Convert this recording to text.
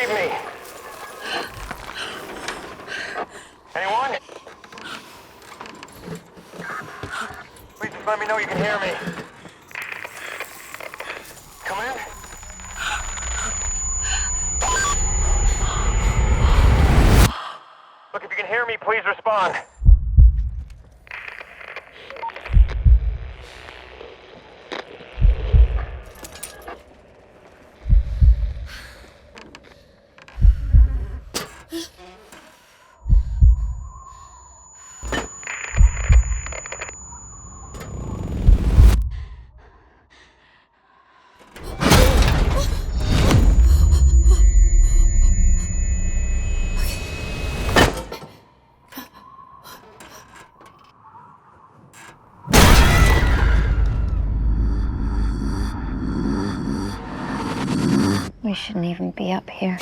retrieve me? Anyone? Please just let me know you can hear me. Come in. Look, if you can hear me, please respond. We shouldn't even be up here.